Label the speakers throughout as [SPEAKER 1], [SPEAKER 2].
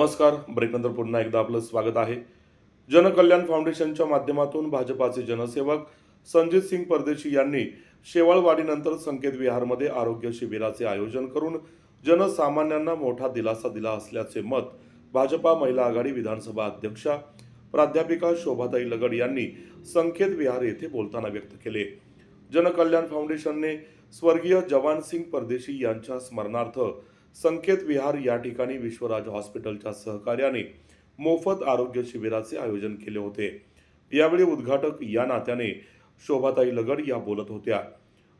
[SPEAKER 1] नमस्कार. ब्रेकनंतर पुन्हा एकदा आपलं स्वागत आहे. जनकल्याण फाउंडेशनच्या माध्यमातून भाजपाचे जनसेवक संजित सिंग परदेशी यांनी शेवाळवाडीनंतर संकेत विहारमध्ये आरोग्य शिबिराचे आयोजन करून जनसामान्यांना मोठा दिलासा दिला असल्याचे मत भाजपा महिला आघाडी विधानसभा अध्यक्षा प्राध्यापिका शोभाताई लगड यांनी संकेत विहार येथे बोलताना व्यक्त केले. जनकल्याण फाउंडेशनने स्वर्गीय जवान सिंग परदेशी यांच्या स्मरणार्थ संकेत विहार या ठिकाणी विश्वराज हॉस्पिटलच्या सहकार्याने मोफत आरोग्य शिबिराचे आयोजन केले होते. यावेळी उद्घाटक या नात्याने शोभाताई लगड या बोलत होत्या.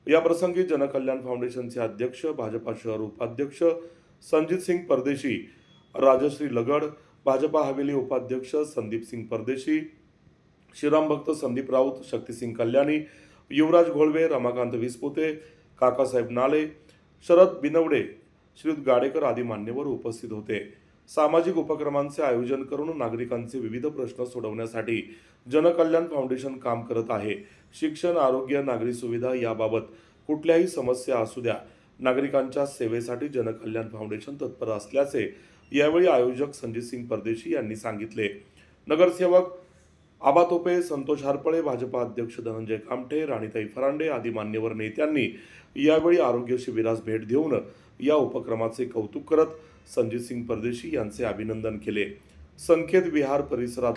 [SPEAKER 1] या प्रसंगी जनकल्याण फाउंडेशनचे अध्यक्ष, भाजपा शहर उपाध्यक्ष संजित सिंग परदेशी, राजश्री लगड, भाजपा हवेली उपाध्यक्ष संदीप सिंग परदेशी, श्रीराम भक्त संदीप राऊत, शक्तिसिंग कल्याणी, युवराज घोळवे, रमाकांत विस्पुते, काकासाहेब नाले, शरद बिनवडे, श्रीयुत गाडेकर आदी मान्यवर उपस्थित होते. सामाजिक उपक्रमांचे आयोजन करून नागरिकांचे विविध प्रश्न सोडवण्यासाठी जनकल्याण फाउंडेशन काम करत आहे. शिक्षण, आरोग्य, नागरी सुविधा याबाबत कुठल्याही समस्या असू द्या, नागरिकांच्या सेवेसाठी जनकल्याण फाउंडेशन तत्पर असल्याचे यावेळी आयोजक संजित सिंग परदेशी यांनी सांगितले. नगरसेवक आबा तोपे, संतोष हरपळे, भाजपा अध्यक्ष धनंजय कामठे, राणीताई फरांडे आदी मान्यवर नेत्यांनी यावेळी आरोग्य शिबिरास भेट देऊन या उपक्रमाचे कौतुक करत संजित सिंग परदेशी यांचे अभिनंदन केले. संकेत विहार परिसरात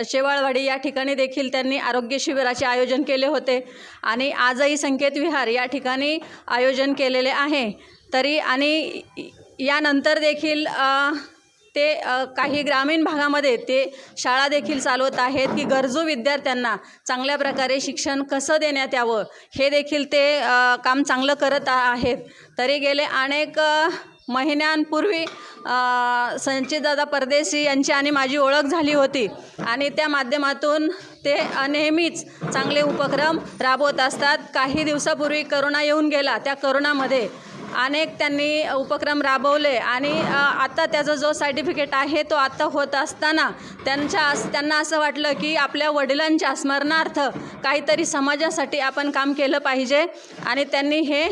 [SPEAKER 2] शेवाळवाडी या ठिकाणी देखील त्यांनी आरोग्य शिबिराचे आयोजन केले होते आणि आजही संकेत विहार या ठिकाणी आयोजन केलेले आहे. तरी आणि यानंतर देखील ते काही ग्रामीण भागामध्ये ते शाळा देखील चालवत आहेत की गरजू विद्यार्थ्यांना चांगल्या प्रकारे शिक्षण कसं देण्यात यावं हे देखील ते काम चांगलं करत आहेत. तरी गेले अनेक महिन्यांपूर्वी संचितदादा परदेशी यांची आणि माझी ओळख झाली होती आणि त्या माध्यमातून ते नेहमीच चांगले उपक्रम राबवत असतात. काही दिवसापूर्वी करोना येऊन गेला, त्या करोनामध्ये अनेक त्यांनी उपक्रम राबवले आणि आता त्याचा जो सर्टिफिकेट आहे तो आता होत असताना त्यांना असं वाटलं की आपल्या वडिलांच्या स्मरणार्थ काहीतरी समाजासाठी आपण काम केलं पाहिजे आणि त्यांनी हे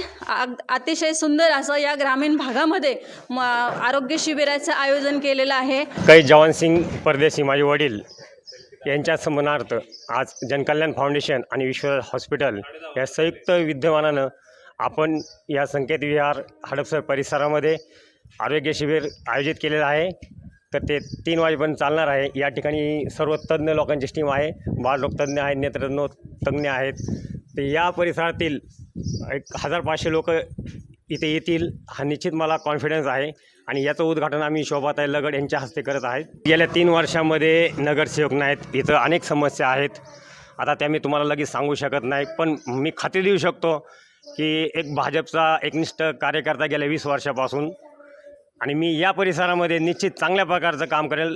[SPEAKER 2] अतिशय सुंदर असं या ग्रामीण भागामध्ये आरोग्य शिबिराचं आयोजन केलेलं आहे.
[SPEAKER 3] काही जवान सिंग परदेशी माझे वडील यांच्या स्मरणार्थ आज जनकल्याण फाउंडेशन आणि विश्वराज हॉस्पिटल या संयुक्त विद्यमानानं आपण या संकेत विहार हडपसर परिसरामध्ये आरोग्य शिबिर आयोजित केलेलं आहे. तर ते 3 वाजेपर्यंत चालणार आहे. या ठिकाणी सर्व तज्ज्ञ लोकांची टीम आहे. बाळरोग तज्ज्ञ आहेत, नेत्रतज्ञ तज्ज्ञ आहेत. तर या परिसरातील 1500 लोक इथे येतील हा निश्चित मला कॉन्फिडन्स आहे आणि याचं उद्घाटन आम्ही शोभाताई लगड यांच्या हस्ते करत आहेत. गेल्या 3 वर्षामध्ये नगरसेवक नाहीत, इथं अनेक समस्या आहेत. आता त्या मी तुम्हाला लगेच सांगू शकत नाही, पण मी खात्री देऊ शकतो की एक भाजपचा एकनिष्ठ कार्यकर्ता गेल्या 20 वर्षापासून आणि मी या परिसरामध्ये निश्चित चांगल्या प्रकारचं काम करेल.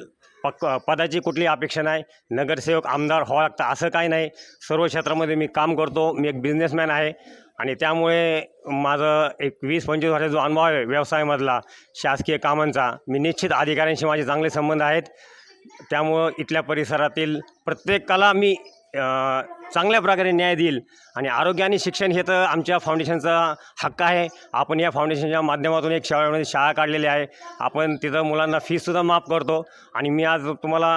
[SPEAKER 3] पदाची कुठली अपेक्षा नाही. नगरसेवक आमदार व्हावं लागतं असं काही नाही. सर्व क्षेत्रामध्ये मी काम करतो. मी एक बिझनेसमॅन आहे आणि त्यामुळे माझं एक 20-25 वर्षाचा जो अनुभव आहे व्यवसायामधला, शासकीय कामांचा, मी निश्चित अधिकाऱ्यांशी माझे चांगले संबंध आहेत. त्यामुळं इथल्या परिसरातील प्रत्येकाला मी चांगल्या प्रकारे न्याय देईल आणि आरोग्य आणि शिक्षण हे तर आमच्या फाउंडेशनचा हक्क आहे. आपण या फाउंडेशनच्या माध्यमातून एक शेवाळमध्ये शाळा काढलेली आहे. आपण तिथं मुलांना फीसुद्धा माफ करतो आणि मी आज तुम्हाला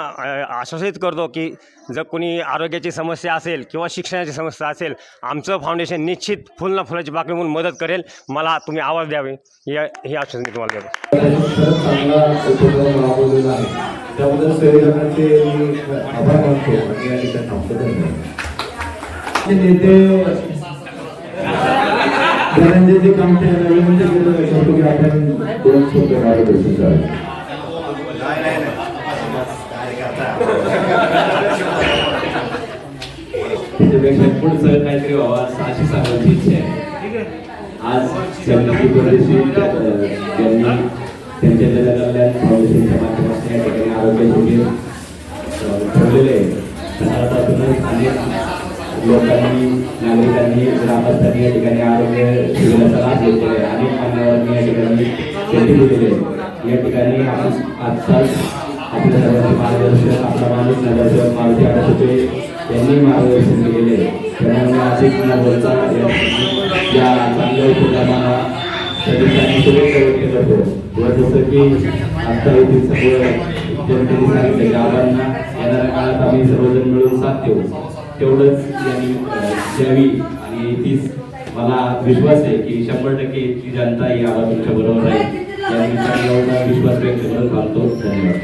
[SPEAKER 3] आश्वासित करतो की जर कोणी आरोग्याची समस्या असेल किंवा शिक्षणाची समस्या असेल, आमचं फाउंडेशन निश्चित फुल ना फुलाची बाकी म्हणून मदत करेल. मला तुम्ही आवाज द्यावे हे आश्वासन मी तुम्हाला देतो.
[SPEAKER 4] त्याबद्दल संयोजकांचे आभार मानतो आणि या ठिकाणी थांबतो. नेते धनंजय कामठे यांना विनंती करतो की आपण 2 शब्द मार्गदर्शन करावे. त्याच्यापेक्षा पुढचं काहीतरी व्हावं अशी सांगायची इच्छा आहे. आज संकेत परदेशी त्यांनी त्यांच्या जनकल्याण फाउंडेशनच्या माध्यमातून या ठिकाणी आरोग्य शिबिर ठेवलेले आहे. सकाळपासूनच अनेक लोकांनी, नागरिकांनी, ग्रामस्थांनी या ठिकाणी आरोग्य शिबिराचा लाभ घेतलेला आहे. अनेक मान्यवरांनी या ठिकाणी भेटी दिलेली आहे. या ठिकाणी आपण आजकाल आपल्या सर्वांचे मार्गदर्शन आपला माणूस नगरसेवक मारुती आडसुपे यांनी मार्गदर्शन केलेले आहे. त्यामुळे अधिक न बोलता या चांगल्या उपक्रमाला सदस्यांनी शुभेच्छा व्यक्त करतो. जसं की आता येथील सर्व जनतेने सांगितले की आबांना येणाऱ्या काळात आम्ही सर्वजण मिळून साथ देऊ, तेवढंच यांनी द्यावी. आणि तीच मला विश्वास आहे की 100% इथली जनता ही आबा तुमच्या बरोबर राहील. या निमित्ताने एवढा विश्वास व्यक्त करून थांबतो. धन्यवाद.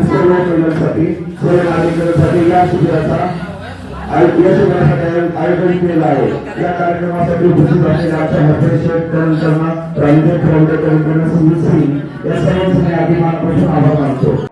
[SPEAKER 5] सर्व महिलांसाठी सर्व नागरिकांसाठी या शिबिराचा आयोजन केलं आहे. या कार्यक्रमासाठी उपस्थित असलेल्या आमच्या हर्षेश शेठ, रामदेव फौंडेकर, संजीत सिंग या सर्वांचे आधी मनापासून आभार मानतो.